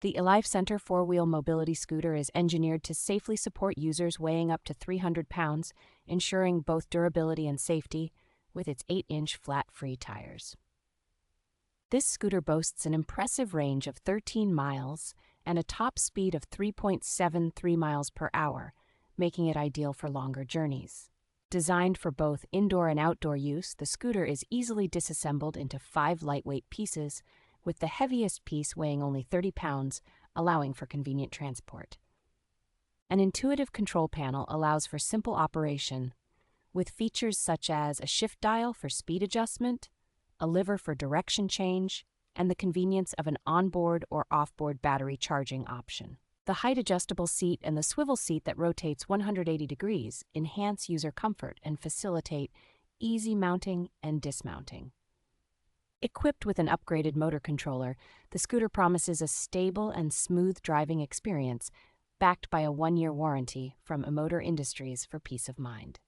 The Elifecenter four-wheel mobility scooter is engineered to safely support users weighing up to 300 pounds, ensuring both durability and safety with its 8-inch flat-free tires. This scooter boasts an impressive range of 13 miles and a top speed of 3.73 miles per hour, making it ideal for longer journeys. Designed for both indoor and outdoor use, the scooter is easily disassembled into 5 lightweight pieces, with the heaviest piece weighing only 30 pounds, allowing for convenient transport. An intuitive control panel allows for simple operation, with features such as a shift dial for speed adjustment, a lever for direction change, and the convenience of an onboard or offboard battery charging option. The height-adjustable seat and the swivel seat that rotates 180 degrees enhance user comfort and facilitate easy mounting and dismounting. Equipped with an upgraded motor controller, the scooter promises a stable and smooth driving experience, backed by a 1-year warranty from Motor Industries for peace of mind.